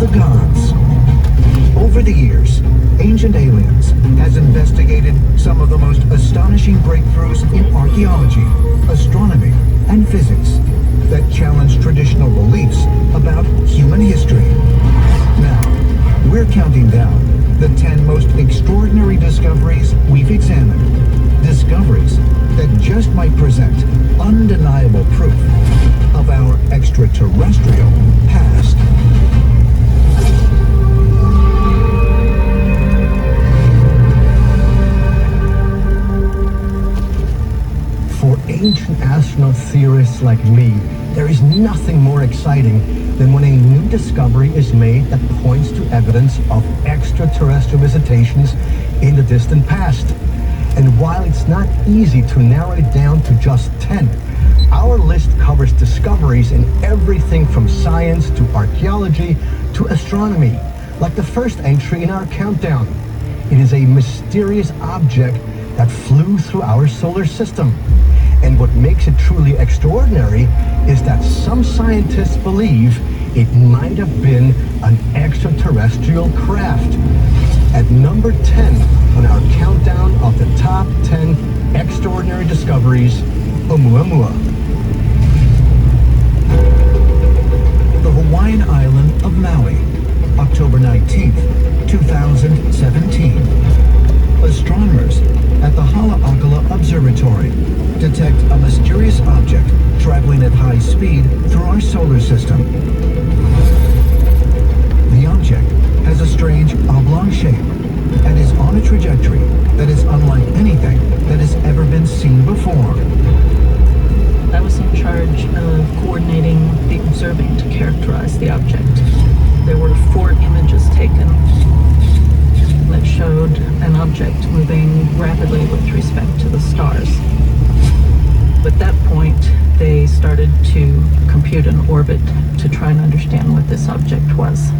the gods. Over the years, Ancient Aliens has investigated some of the most astonishing breakthroughs in archaeology, astronomy, and physics that challenge traditional beliefs about human history. Now, we're counting down the 10 most extraordinary discoveries we've examined. Discoveries that just might present undeniable proof of our extraterrestrial past. For ancient astronaut theorists like me, there is nothing more exciting than when a new discovery is made that points to evidence of extraterrestrial visitations in the distant past. And while it's not easy to narrow it down to just 10, our list covers discoveries in everything from science to archaeology to astronomy, like the first entry in our countdown. It is a mysterious object that flew through our solar system. And what makes it truly extraordinary is that some scientists believe it might have been an extraterrestrial craft. At number 10 on our countdown of the top 10 extraordinary discoveries, Oumuamua. The Hawaiian island of Maui, October 19th, 2017. Astronomers at the Haleakala Observatory detect a mysterious object traveling at high speed through our solar system. The object has a strange oblong shape and is on a trajectory that is unlike anything that has ever been seen before. I was in charge of coordinating the observing to characterize the object. There were 4 images taken that showed an object moving rapidly with respect to the stars. At that point, they started to compute an orbit to try and understand what this object was.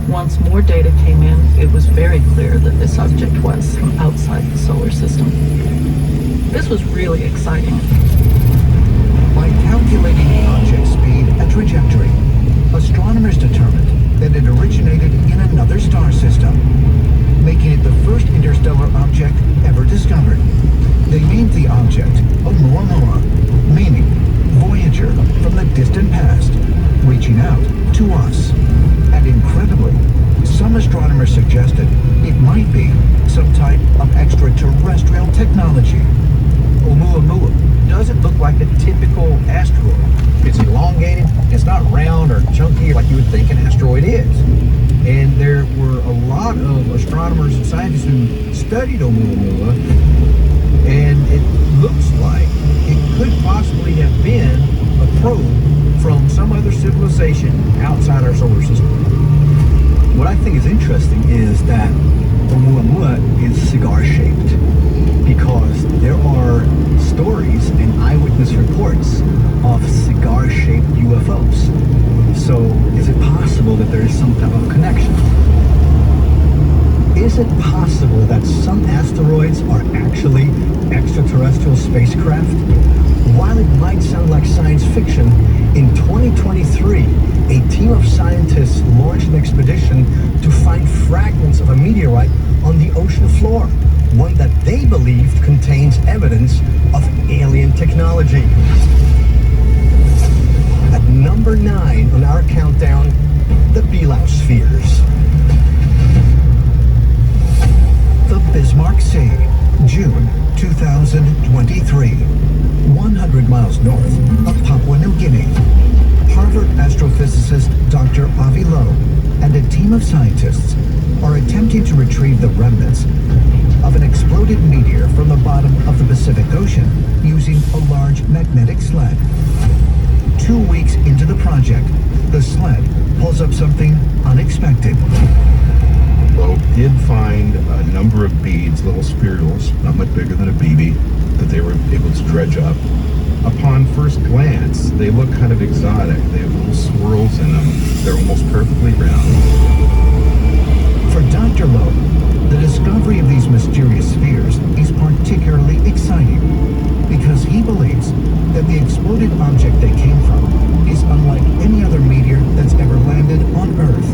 Once more data came in, it was very clear that this object was from outside the solar system. This was really exciting. By calculating the object's speed and trajectory, astronomers determined that it originated in another star system, making it the first interstellar object ever discovered. They named the object Oumuamua, meaning Voyager from the distant past, reaching out to us. And incredibly, some astronomers suggested it might be some type of extraterrestrial technology. Oumuamua doesn't look like a typical asteroid. It's elongated, it's not round or chunky like you would think an asteroid is. And there were a lot of astronomers and scientists who studied Oumuamua, and it looks like it could possibly have been a probe from some other civilization outside our solar system. What I think is interesting is that Oumuamua is cigar-shaped, because there are stories and eyewitness reports of cigar-shaped UFOs. So is it possible that there is some type of connection? Is it possible that some asteroids are actually extraterrestrial spacecraft? While it might sound like science fiction, in 2023, a team of scientists launched an expedition to find fragments of a meteorite on the ocean floor, one that they believed contains evidence of alien technology. At number 9 on our countdown, the Beelow spheres. The Bismarck Sea, June 2023, 100 miles north of Papua New Guinea. Harvard astrophysicist Dr. Avi Loeb and a team of scientists are attempting to retrieve the remnants of an exploded meteor from the bottom of the Pacific Ocean using a large magnetic sled. 2 weeks into the project, the sled pulls up something unexpected. Loeb did find a number of beads, little spherules, not much bigger than a BB, that they were able to dredge up. Upon first glance, they look kind of exotic. They have little swirls in them. They're almost perfectly round. For Dr. Loeb, the discovery of these mysterious spheres is particularly exciting because he believes that the exploded object they came from is unlike any other meteor that's ever landed on Earth.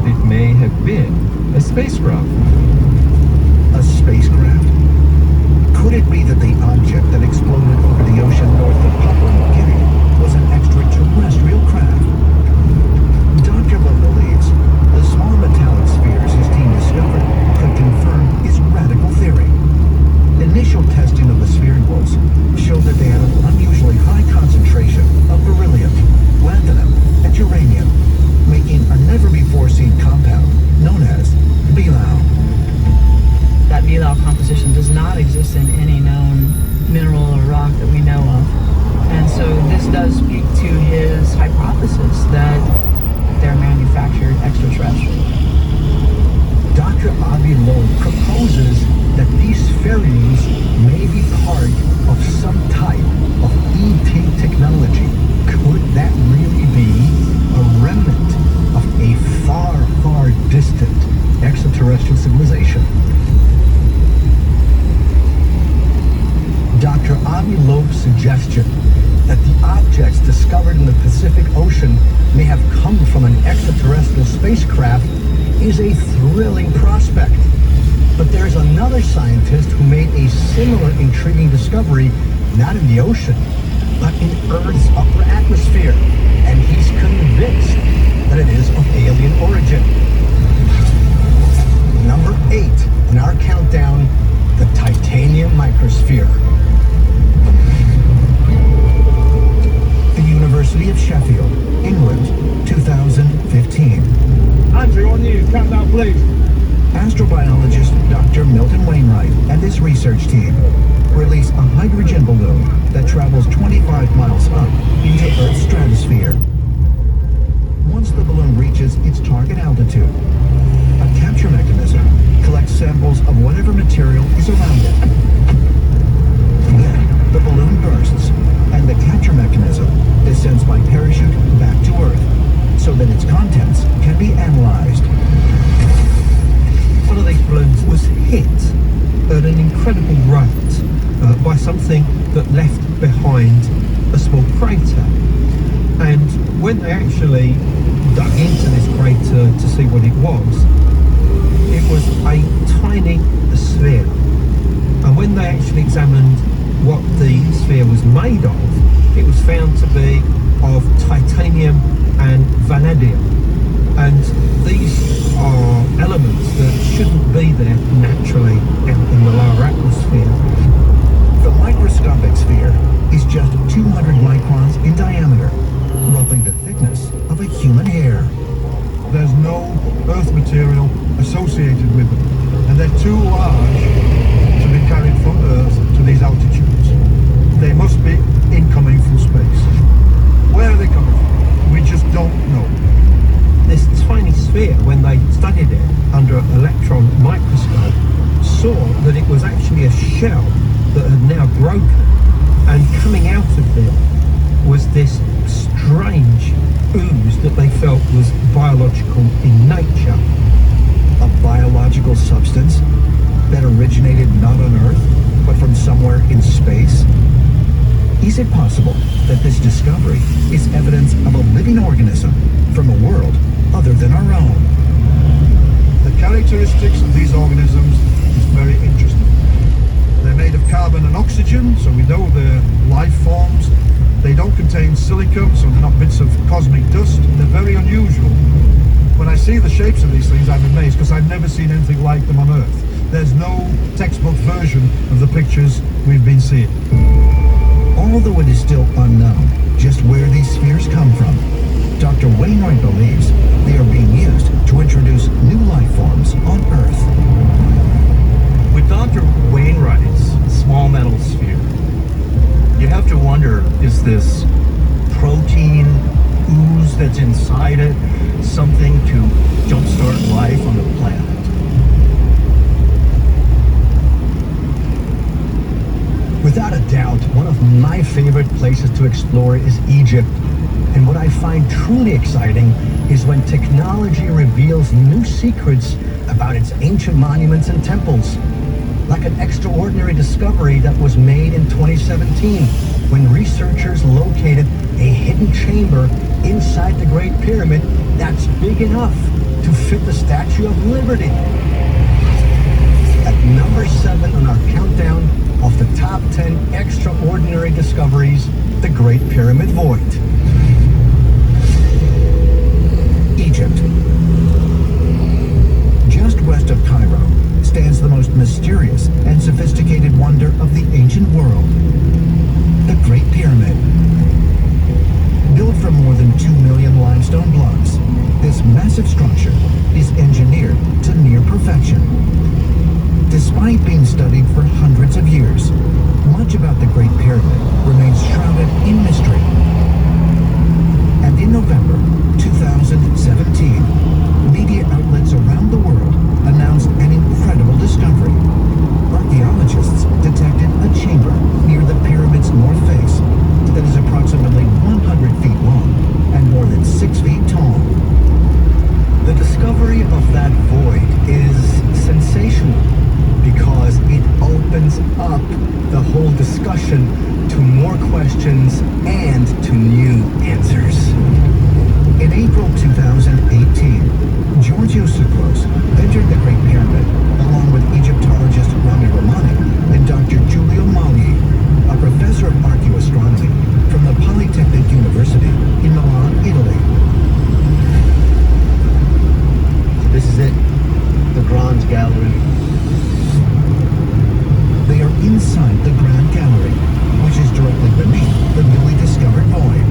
that it may have been a spacecraft. A spacecraft? Could it be that the object that exploded over the ocean north of Papua New Guinea was an extraterrestrial craft? Dr. Lowe believes the small metallic spheres his team discovered could confirm his radical theory. Initial testing of the spherules showed that they had an unusually high concentration of beryllium, lanthanum, and uranium, making a never-before-seen compound known as BeLaU. That BeLaU composition does not exist in any known mineral or rock that we know of. And so this does speak to his hypothesis that they're manufactured extraterrestrial. Dr. Avi Loeb proposes that these spherules may be part of some type of ET technology. Could that really be a remnant of a far, far distant extraterrestrial civilization? Dr. Avi Loeb's suggestion that the objects discovered in the Pacific Ocean may have come from an extraterrestrial spacecraft is a thrilling prospect. But there's another scientist who made a similar intriguing discovery, not in the ocean, but in Earth's upper atmosphere, and he's convinced that it is of alien origin. Number 8 in our countdown, the titanium microsphere. The University of Sheffield, England, 2015. Andrew, on you. Countdown, please. Astrobiologist Dr. Milton Wainwright and his research team release a hydrogen balloon that travels 25 miles up into Earth's stratosphere. Once the balloon reaches its target altitude, a capture mechanism collects samples of whatever material is around it. Then the balloon bursts, and the capture mechanism descends by parachute back to Earth, so that its contents can be analyzed. One of these balloons was hit at an incredible rate by something that left behind a small crater. And when they actually dug into this crater to see what it was a tiny sphere. And when they actually examined what the sphere was made of, it was found to be of titanium and vanadium. And these are elements that shouldn't be there naturally out in the lower atmosphere. The microscopic sphere is just 200 microns in diameter, roughly the thickness of a human hair. There's no Earth material associated with them, and they're too large to be carried from Earth to these altitudes. They must be incoming from space. Where are they coming from? We just don't know. This tiny sphere, when they studied it under an electron microscope, saw that it was actually a shell that had now broken, and coming out of it was this strange ooze that they felt was biological in nature. A biological substance that originated not on Earth, but from somewhere in space? Is it possible that this discovery is evidence of a living organism from a world other than our own? The characteristics of these organisms is very interesting. They're made of carbon and oxygen, so we know they're life forms. They don't contain silicon, so they're not bits of cosmic dust. They're very unusual. When I see the shapes of these things, I'm amazed, because I've never seen anything like them on Earth. There's no textbook version of the pictures we've been seeing. Although it is still unknown just where these spheres come from, Dr. Wainwright believes they are being used to introduce new life forms on Earth. With Dr. Wainwright's small metal sphere, you have to wonder, is this protein ooze that's inside it something to jumpstart life on the planet? Without a doubt, one of my favorite places to explore is Egypt. And what I find truly exciting is when technology reveals new secrets about its ancient monuments and temples. Like an extraordinary discovery that was made in 2017 when researchers located a hidden chamber inside the Great Pyramid that's big enough to fit the Statue of Liberty. At number 7 on our countdown of the top 10 extraordinary discoveries, the Great Pyramid Void. Egypt. Just west of Cairo stands the most mysterious and sophisticated wonder of the ancient world, the Great Pyramid. Built from more than 2 million limestone blocks, this massive structure is engineered to near perfection. Despite being studied for hundreds of years, much about the Great Pyramid remains shrouded in mystery. And in November 2017, media outlets around the world announced an incredible discovery. Archaeologists detected a chamber near the pyramid's north face that is approximately 100 feet long and more than 6 feet tall. The discovery of that void is sensational because it opens up the whole discussion to more questions and to new answers. In April 2018, Giorgio Tsoukalos entered the Great Pyramid along with Egyptologist Rami Rahmani and Dr. Giulio Magli, a professor of archaeoastronomy from the Polytechnic University in Milan, Italy. This is it, the Grand Gallery. They are inside the Grand Gallery, which is directly beneath the newly discovered void.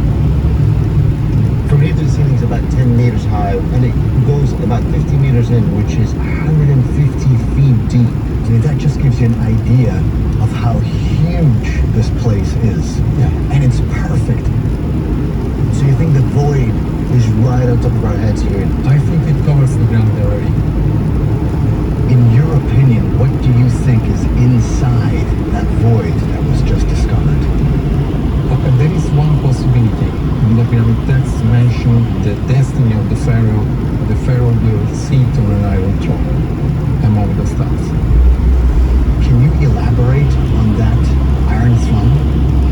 From here to the ceiling is about 10 meters high, and it goes about 50 meters in, which is 150 feet deep. So that just gives you an idea of how huge this place is. Yeah. And it's perfect. So you think the void is right on top of our heads here? I think it covers the Grand Gallery. In your opinion, what do you think is inside that void that was just discovered? Okay, there is one possibility. In the pyramid texts mention the destiny of the pharaoh. The pharaoh will sit on an iron throne among the stars. Can you elaborate on that iron throne?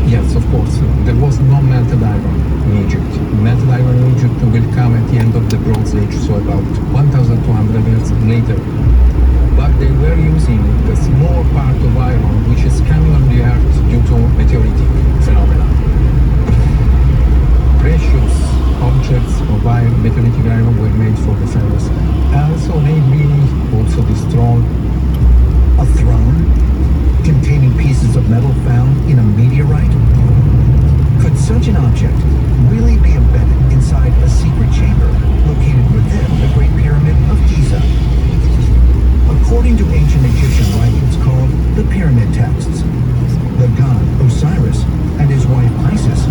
Yes, of course. There was no melted iron in Egypt. Melted iron in Egypt will come at the end of the Bronze Age, so about 1,200 years later. But they were using the small part of iron which is coming on the Earth due to meteoritic phenomena. Precious objects of iron, meteoritic iron were made for the pharaohs. So they really also this throne. A throne containing pieces of metal found in a meteorite? Could such an object really be embedded inside a secret chamber located within the Great Pyramid of Giza? According to ancient Egyptian writings called the Pyramid Texts, the god Osiris and his wife Isis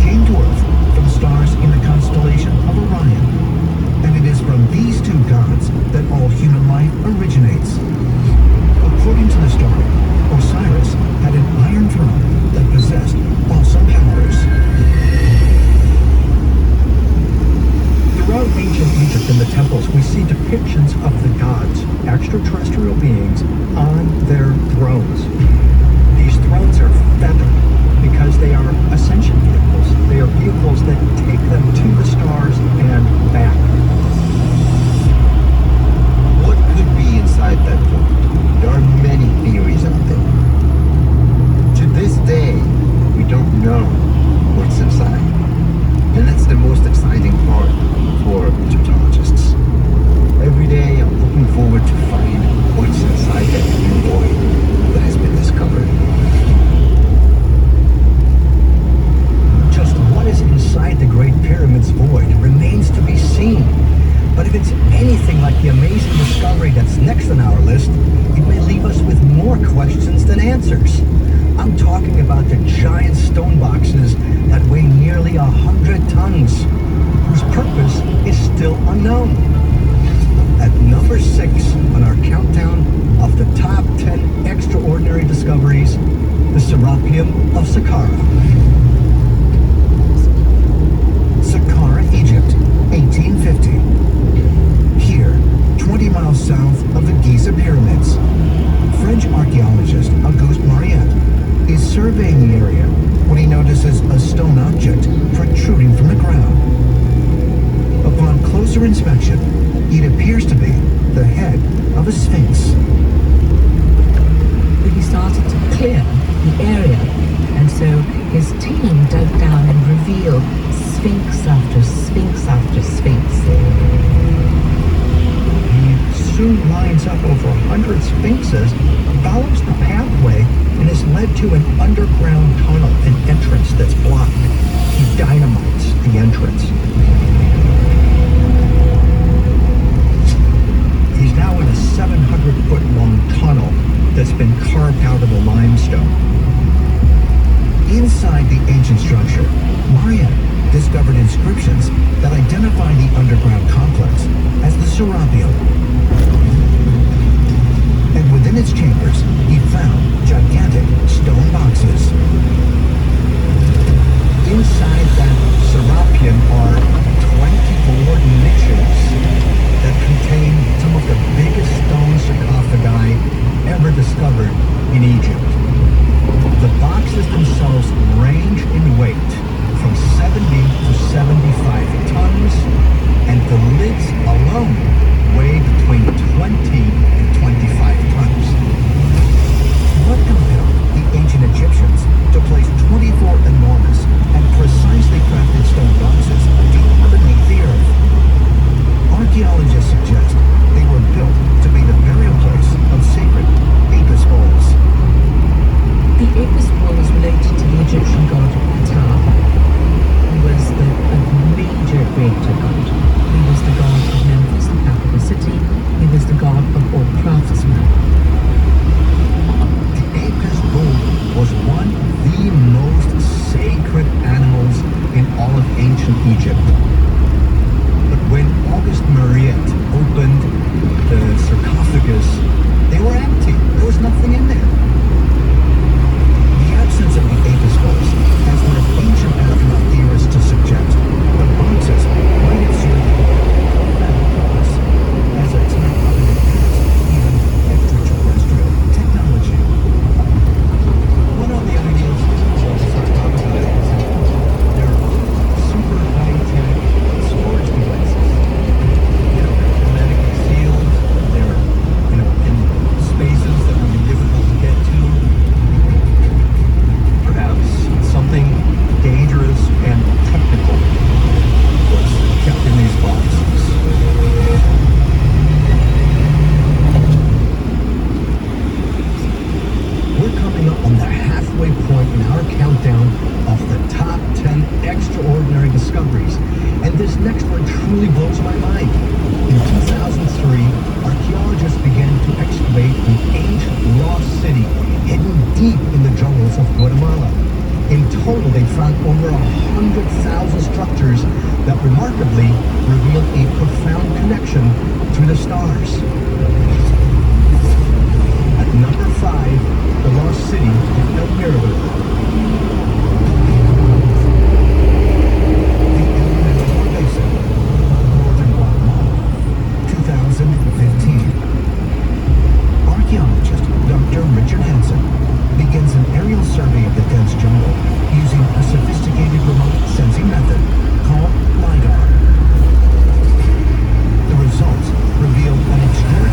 came to Earth from stars in the constellation of Orion. And it is from these two gods that all human life originates. According to the story, Osiris had an iron throne that possessed awesome powers. Throughout ancient Egypt in the temples, we see depictions of the gods, extraterrestrial beings, on their thrones. These thrones are feathered because they are ascension vehicles. They are vehicles that take them to the stars and back. What could be inside that void? There are many theories out there. To this day, we don't know what's inside. And that's the most exciting part for Egyptologists. Every day I'm looking forward to find what's inside that new void that has been discovered. Just what is inside the Great Pyramid's void remains to be seen. But if it's anything like the amazing discovery that's next on our list, it may leave us with more questions than answers. I'm talking about the giant stone boxes that weigh nearly 100 tons, whose purpose is still unknown. At number 6 on our countdown of the top 10 extraordinary discoveries, the Serapeum of Saqqara. Saqqara, Egypt, 1850. Here, 20 miles south of the Giza Pyramids, French archaeologist Auguste Mariette is surveying the area when he notices a stone object protruding from the ground. Upon closer inspection, It appears to be the head of a sphinx. He started to clear the area, and so his team dug down and revealed sphinx after sphinx after sphinx. He soon lines up over 100 sphinxes, follows the pathway, and is led to an underground tunnel, an entrance that's blocked. He dynamites the entrance. He's now in a 700-foot-long tunnel that's been carved out of the limestone. Inside the ancient structure, Marian discovered inscriptions that identify the underground complex as the Serapeum. And within its chambers, he found gigantic stone boxes. Inside that Serapeum are 24 niches that contain some of the biggest stone sarcophagi ever discovered in Egypt. The boxes themselves range in weight from 70 to 75 tons, and the lids alone weigh between 20 and 25 tons. What compelled the ancient Egyptians to place 24 enormous and precisely crafted stone boxes deep beneath the earth? Archaeologists suggest they were built to be the burial place of sacred Apis bowls. The Apis bull is related to the Egyptian god Ptah, who was a major creator god. He was the god of Memphis, the capital city. He was the god of all craftsmen. The Apis bull was one of the most sacred animals in all of ancient Egypt. But when Auguste Mariette opened the sarcophagus, they were empty. There was nothing in there. The absence of the Apis bowls has led ancient astronaut theorists to suggest the boxes might have served that purpose as a type of an advanced, even extraterrestrial technology. One of the ideas of sarcophagus, they're super high-tech storage devices. They're hermetically sealed. They're, in spaces that would be difficult to get to. Perhaps something dangerous and technical was kept in these boxes. We're coming up on the halfway point in our countdown of the top 10 extraordinary discoveries, and this next one truly blows my mind. In 2003, archaeologists began to excavate an ancient lost city hidden deep in the jungles of Guatemala. In total, they found over 100,000 structures that remarkably revealed a profound connection to the stars. At number 5, the lost city of El Mirador. The El Mirador Basin, northern Guatemala, 2015. Archaeologist Dr. Richard Hansen begins an aerial survey of the dense jungle using a sophisticated remote sensing method called LiDAR. The results reveal an extraordinary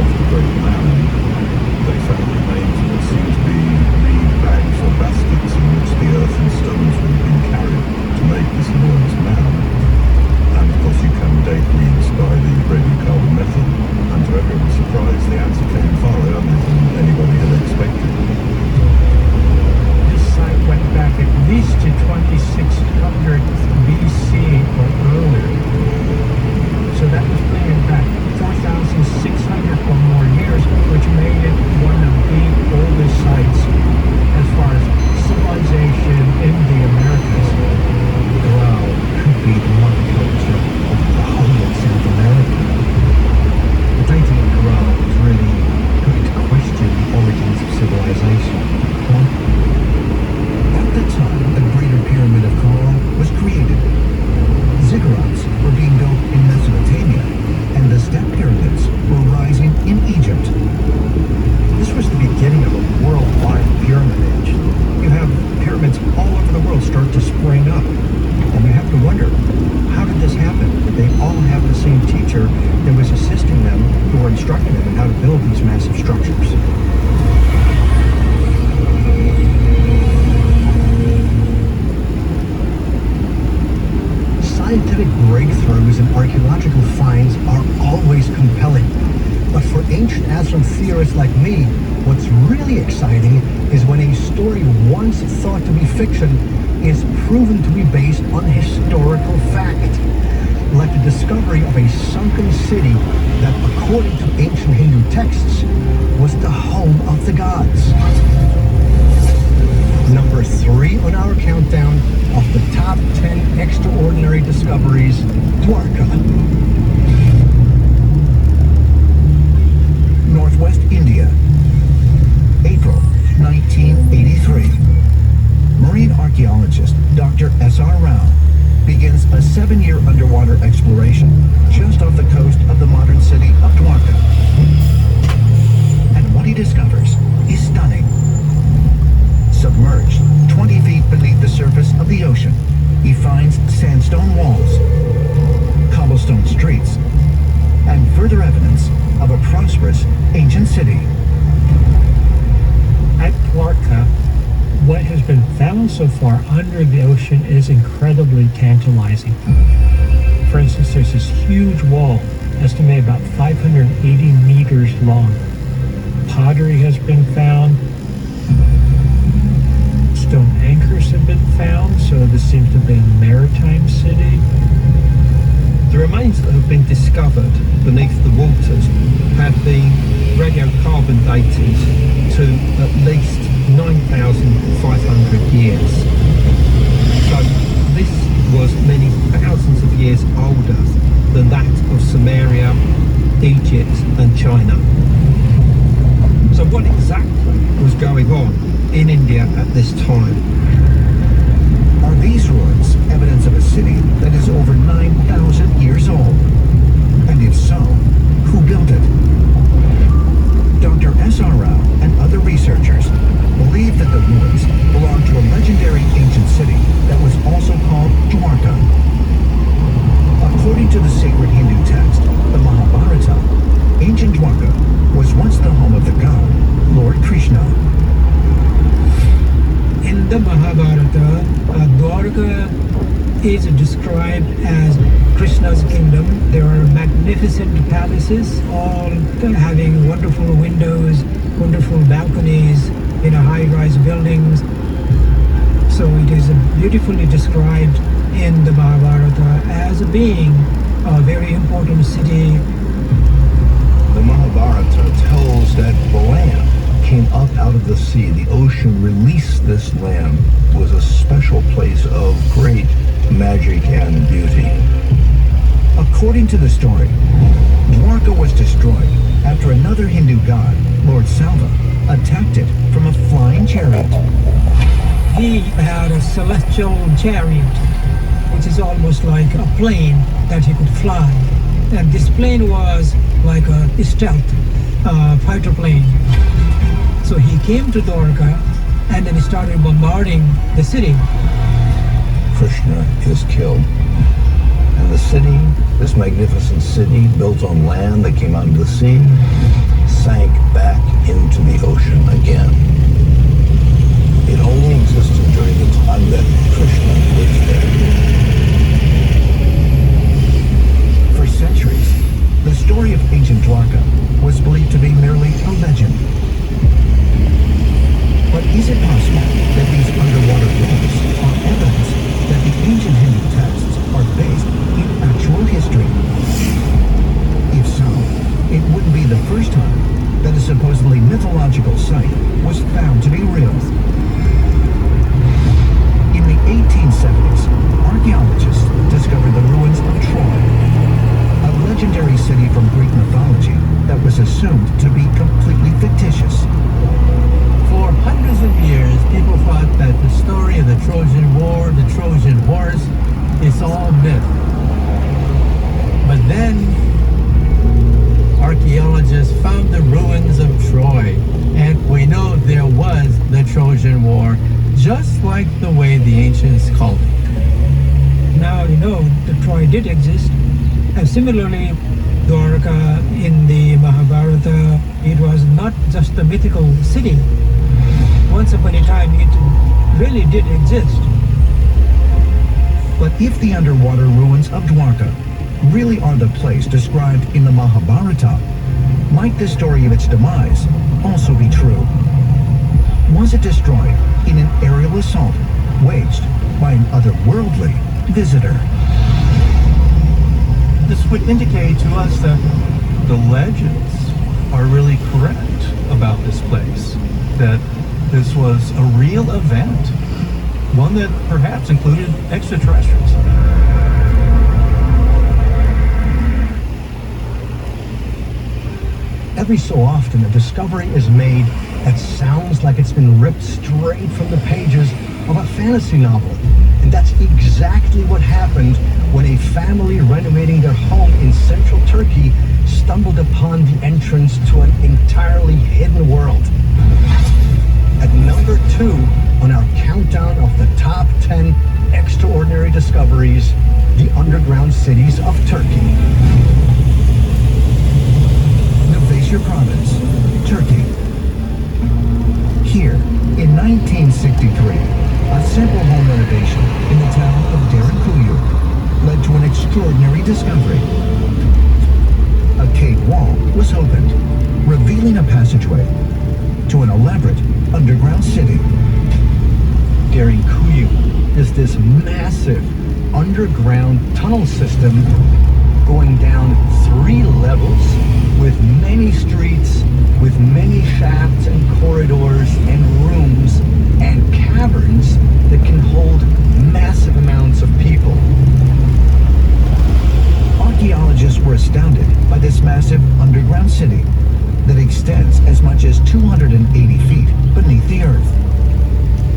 of the Great Mound, they found remains of what seemed to be reed bags or baskets in which the earth and stones would have been carried to make this enormous mound. And of course you can date reeds by the radiocarbon method, and to everyone's surprise the answer came far earlier than anybody had expected. This site went back at least to 2600 BC or earlier. So that was bringing back 4,600 or more years, which made it one of the oldest sites as far as civilization in the Americas. Corral could be the mother culture of the whole of South America. The dating of Corral was really putting to question the origins of civilization. At the time the Greater Pyramid of Corral was created, ziggurats were being built in Mesopotamia, and the step pyramids were rising in Egypt. This was the beginning of a worldwide pyramid age. You have pyramids all over the world start to spring up. And you have to wonder, how did this happen? Did they all have the same teacher that was assisting them, or instructing them in how to build these massive structures? Scientific breakthroughs and archaeological finds are always compelling. But for ancient astro theorists like me, what's really exciting is when a story once thought to be fiction is proven to be based on historical fact. Like the discovery of a sunken city that, according to ancient Hindu texts, was the home of the gods. Number 3 on our countdown of the top 10 extraordinary discoveries, Dwarka. Northwest India, April 1983. Marine archaeologist Dr. S.R. Rao begins a 7-year underwater exploration just off the coast of the modern city of Dwarka. And what he discovers is stunning. Submerged 20 feet beneath the surface of the ocean, he finds sandstone walls, cobblestone streets, and further evidence of a prosperous ancient city. At Dwarka, what has been found so far under the ocean is incredibly tantalizing. For instance, there's this huge wall, estimated about 580 meters long. Pottery has been found. Stone anchors have been found, so this seems to be a maritime city. The remains that have been discovered beneath the waters have been radiocarbon dated to at least 9,500 years. So this was many thousands of years older than that of Sumeria, Egypt and China. So what exactly was going on in India at this time? Are these ruins evidence of a city that is over 9,000 years old? And if so, who built it? Dr. S.R. Rao and other researchers believe that the ruins belong to a legendary ancient city that was also called Dwarka. According to the sacred Hindu text, the Mahabharata, ancient Dwarka was once the home of the god, Lord Krishna. In the Mahabharata, Dwarka is described as Krishna's kingdom. There are magnificent palaces, all having wonderful windows, wonderful balconies, high-rise buildings. So it is beautifully described in the Mahabharata as being a very important city. The Mahabharata tells that the lamb came up out of the sea. The ocean released this lamb. It was a special place of great magic and beauty. According to the story, Dwarka was destroyed after another Hindu god, Lord Salva, attacked it from a flying chariot. He had a celestial chariot, which is almost like a plane that he could fly. And this plane was like a stealth fighter plane. So he came to Dwarka and then he started bombarding the city. Krishna is killed. And the city, this magnificent city built on land that came out of the sea, sank back into the ocean again. It only existed during the time that Krishna lived there. For centuries, the story of ancient Dwarka was believed to be merely a legend. But is it possible that these underwater ruins are evidence that the ancient Hindu texts are based in actual history? If so, it wouldn't be the first time that a supposedly mythological site was found to be real. In the 1870s, archaeologists discovered the ruins of Troy, a legendary city from Greek mythology that was assumed to be completely fictitious. For hundreds of years, people thought that the story of the Trojan War, the Trojan horse, is all myth. But then, archaeologists found the ruins of Troy, and we know there was the Trojan War, just like the way the ancients called it. Now you know that Troy did exist, and similarly, Dwarka in the Mahabharata, it was not just a mythical city. Once upon a time, it really did exist. But if the underwater ruins of Dwarka really are the place described in the Mahabharata, might the story of its demise also be true? Was it destroyed in an aerial assault waged by an otherworldly visitor? This would indicate to us that the legends are really correct about this place, that this was a real event, one that perhaps included extraterrestrials. Every so often, a discovery is made that sounds like it's been ripped straight from the pages of a fantasy novel. And that's exactly what happened when a family renovating their home in central Turkey stumbled upon the entrance to an entirely hidden world. At number 2 on our countdown of the top 10 extraordinary discoveries, the underground cities of Turkey. Nefesya Province, Turkey. Here, in 1963, a simple home renovation in the town of Derinkuyu led to an extraordinary discovery. A cave wall was opened, revealing a passageway to an elaborate underground city. Derinkuyu is this massive underground tunnel system going down 3 levels with many streets, with many shafts and corridors and rooms and caverns that can hold massive amounts of people. Archaeologists were astounded by this massive underground city that extends as much as 280 feet beneath the earth.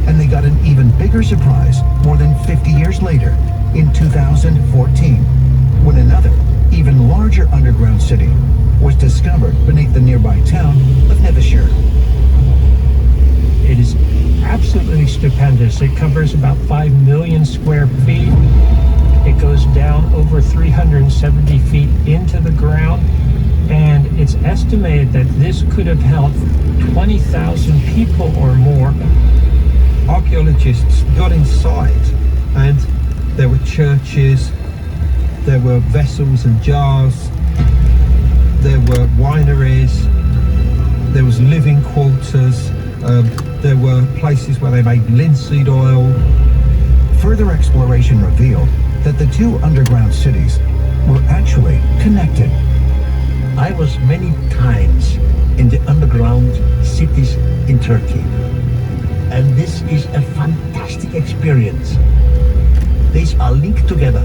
And they got an even bigger surprise more than 50 years later, in 2014, when another, even larger underground city was discovered beneath the nearby town of Nevşehir. It is absolutely stupendous. It covers about 5 million square feet. It goes down over 370 feet into the ground, and it's estimated that this could have held 20,000 people or more. Archaeologists got inside, and there were churches, there were vessels and jars, there were wineries, there was living quarters, there were places where they made linseed oil. Further exploration revealed that the 2 underground cities were actually connected. I was many times in the underground cities in Turkey, and this is a fantastic experience. These are linked together.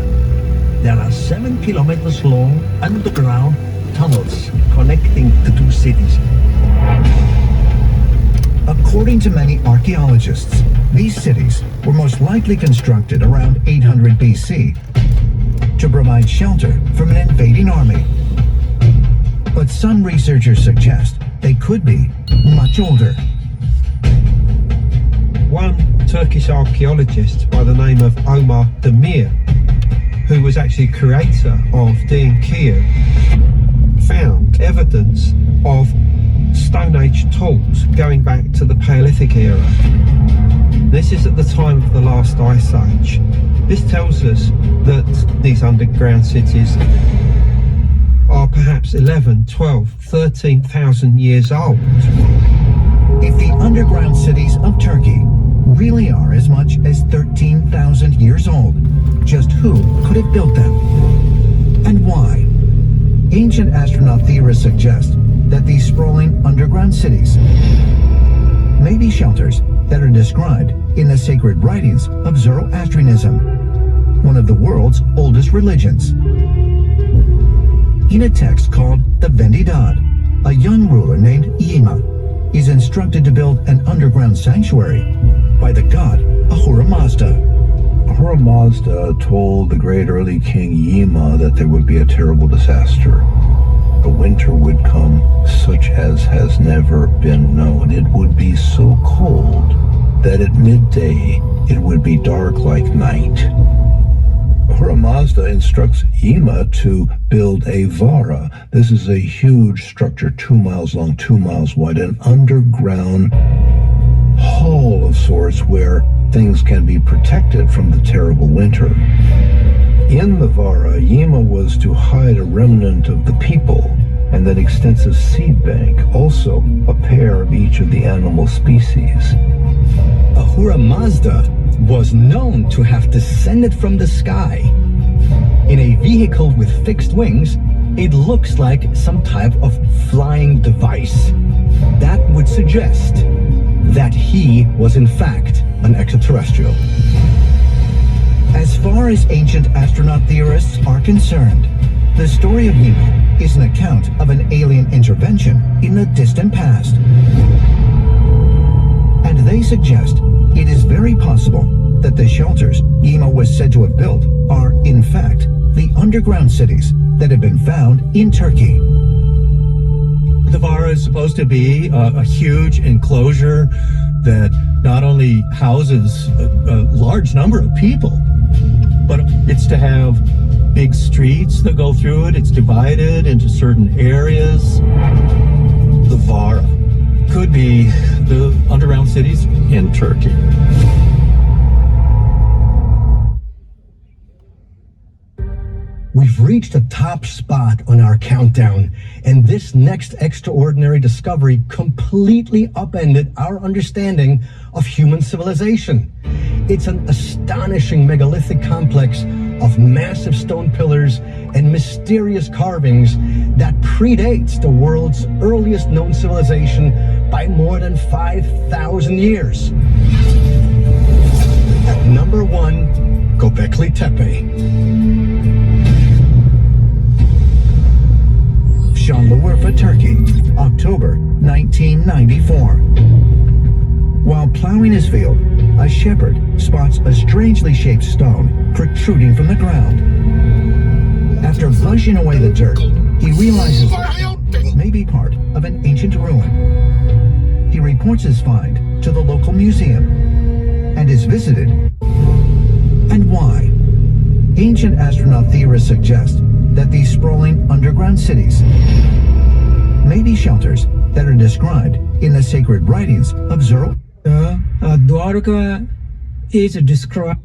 There are 7 kilometers long underground tunnels connecting the 2 cities. According to many archaeologists, these cities were most likely constructed around 800 BC to provide shelter from an invading army. But some researchers suggest they could be much older. One Turkish archaeologist by the name of Omar Demir, who was actually creator of Derinkuyu, found evidence of Stone Age tools going back to the Paleolithic era. This is at the time of the last ice age. This tells us that these underground cities are perhaps 11, 12, 13,000 years old. If the underground cities of Turkey really are as much as 13,000 years old, just who could have built them? And why? Ancient astronaut theorists suggest that these sprawling underground cities may be shelters that are described in the sacred writings of Zoroastrianism, one of the world's oldest religions. In a text called the Vendidad, a young ruler named Yima is instructed to build an underground sanctuary by the god Ahura Mazda. Ahura Mazda told the great early king Yima that there would be a terrible disaster. A winter would come such as has never been known. It would be so cold that at midday it would be dark like night. Ahura Mazda instructs Yima to build a Vara. This is a huge structure, 2 miles long, 2 miles wide, an underground hall of sorts where things can be protected from the terrible winter. In the Vara, Yima was to hide a remnant of the people and an extensive seed bank, also a pair of each of the animal species. Ahura Mazda was known to have descended from the sky. In a vehicle with fixed wings, it looks like some type of flying device. That would suggest that he was in fact an extraterrestrial. As far as ancient astronaut theorists are concerned, the story of Yima is an account of an alien intervention in the distant past. And they suggest it is very possible that the shelters Yima was said to have built are, in fact, the underground cities that have been found in Turkey. The Vara is supposed to be a huge enclosure that not only houses a large number of people, but it's to have big streets that go through it. It's divided into certain areas. The Vara could be the underground cities in Turkey. We've reached a top spot on our countdown, and this next extraordinary discovery completely upended our understanding of human civilization. It's an astonishing megalithic complex of massive stone pillars and mysterious carvings that predates the world's earliest known civilization by more than 5,000 years. At number 1, Göbekli Tepe. Şanlıurfa, Turkey, October 1994. While plowing his field, a shepherd spots a strangely shaped stone protruding from the ground. After brushing away the dirt, he realizes it may be part of an ancient ruin. He reports his find to the local museum and is visited. And why? Ancient astronaut theorists suggest that these sprawling underground cities may be shelters that are described in the sacred writings of Zoroastrianism. Dwarka is described